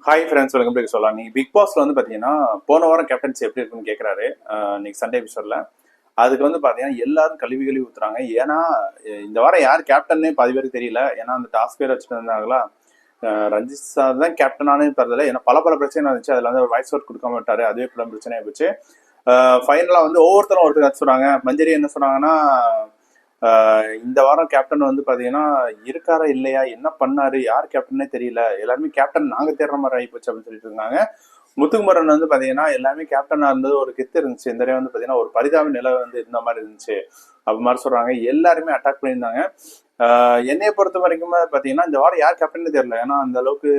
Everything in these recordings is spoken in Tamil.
ஹாய் ஃப்ரெண்ட்ஸ், வெல்கம் டு சொல்லலாம். நீ பிக் பாஸ்ல வந்து பாத்தீங்கன்னா போன வாரம் கேப்டன்சி எப்படி இருக்குன்னு கேட்கறாரு. இன்னைக்கு சண்டே எபிசோட்ல அதுக்கு வந்து பாத்தீங்கன்னா எல்லாரும் கழுவி ஊத்துறாங்க. ஏன்னா இந்த வாரம் யார் கேப்டன்னே பாதி பேருக்கு தெரியல. ஏன்னா அந்த டாஸ்க் பேர் வச்சுட்டு இருந்தாங்களா. ரஞ்சித் சார் தான் கேப்டனானே தரல. ஏன்னா பல பிரச்சனை இருந்துச்சு. அதுல வந்து வாய்ஸ் அவுட் கொடுக்க மாட்டாரு. அதுவே பல பிரச்சனை ஆயிடுச்சு. ஃபைனலா வந்து ஒவ்வொருத்தரும் ஒருத்தர் சொன்னாங்க. மஞ்சரி என்ன சொன்னாங்கன்னா, இந்த வாரம் கேப்டன் வந்து பாத்தீங்கன்னா இருக்காரா இல்லையா, என்ன பண்ணாரு, யார் கேப்டனே தெரியல, எல்லாருமே கேப்டன் நாங்க தேடுற மாதிரி ஆயிப்போச்சு அப்படின்னு சொல்லிட்டு இருந்தாங்க. முத்துக்குமரன் வந்து பாத்தீங்கன்னா எல்லாமே கேப்டனா இருந்தது ஒரு கெத்து இருந்துச்சு. இந்த வந்து பாத்தீங்கன்னா ஒரு பரிதாப நிலை வந்து இருந்த மாதிரி இருந்துச்சு அப்படி மாதிரி சொல்றாங்க. எல்லாருமே அட்டாக் பண்ணியிருந்தாங்க. என்னைய பொறுத்த வரைக்கும் பாத்தீங்கன்னா இந்த வாரம் யார் கேப்டன்னு தெரியல. ஏன்னா அந்த அளவுக்கு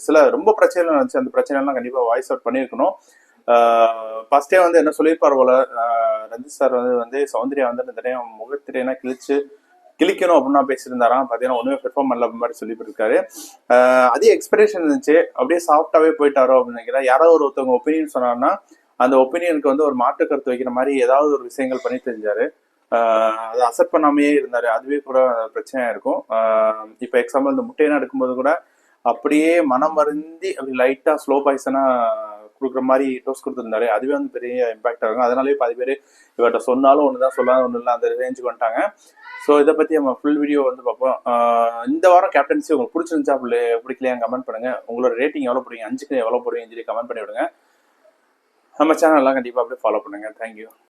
சில ரொம்ப பிரச்சனைகள் இருந்துச்சு. அந்த பிரச்சனை எல்லாம் கண்டிப்பா வாய்ஸ் அவுட் பண்ணிருக்கணும். ஃபர்ஸ்டே வந்து என்ன சொல்லியிருப்பார் போல, ரஞ்சித் சார் வந்து சௌந்தர்யா வந்து இந்த டைம் முகத்திரையெல்லாம் கிழிக்கணும் அப்படின்னா பேசியிருந்தாராம். பாத்தீங்கன்னா ஒண்ணுமே பெர்ஃபார்ம் பண்ணல மாதிரி சொல்லிட்டு இருக்காரு. அதே எக்ஸ்பெக்டேஷன் இருந்துச்சு. அப்படியே சாஃப்டாவே போயிட்டாரோ அப்படின்னு நினைக்கிறேன். யாராவது ஒருத்தவங்க ஒப்பீனியன் சொன்னாங்கன்னா அந்த ஒப்பீனியனுக்கு வந்து ஒரு மாற்று கருத்து வைக்கிற மாதிரி ஏதாவது ஒரு விஷயங்கள் பண்ணி தெரிஞ்சாரு. அதை அக்செப்ட் பண்ணாமையே இருந்தாரு. அதுவே கூட பிரச்சனையா இருக்கும். இப்ப எக்ஸாம்பிள் இந்த முட்டையெல்லாம் எடுக்கும்போது கூட அப்படியே மனம் வருந்தி அப்படி லைட்டா ஸ்லோ பாய்சனா கொடுக்குற மாதிரி டோஸ் கொடுத்துருந்தாரு. அதுவே வந்து பெரிய இம்பாக்ட் ஆகும். அதனாலேயே பாதி பேர் இவர்கிட்ட சொன்னாலும் ஒண்ணுதான், சொல்லாத ஒண்ணு இல்லை, அந்த ரேஞ்சுக்கு வந்துட்டாங்க. ஸோ இதை பத்தி நம்ம ஃபுல் வீடியோ வந்து பார்ப்போம். இந்த வாரம் கேப்டன்சி உங்களுக்கு பிடிச்சிருந்துச்சா பிடிக்கலையா கமெண்ட் பண்ணுங்க. உங்களோட ரேட்டிங் எவ்வளவு போடுறீங்க, 5க்கு எவ்வளவு போடுறீங்கன்னு சொல்லி கமெண்ட் பண்ணி விடுங்க. நம்ம சேனல் எல்லாம் கண்டிப்பா அப்படியே ஃபாலோ பண்ணுங்க. தேங்க்யூ.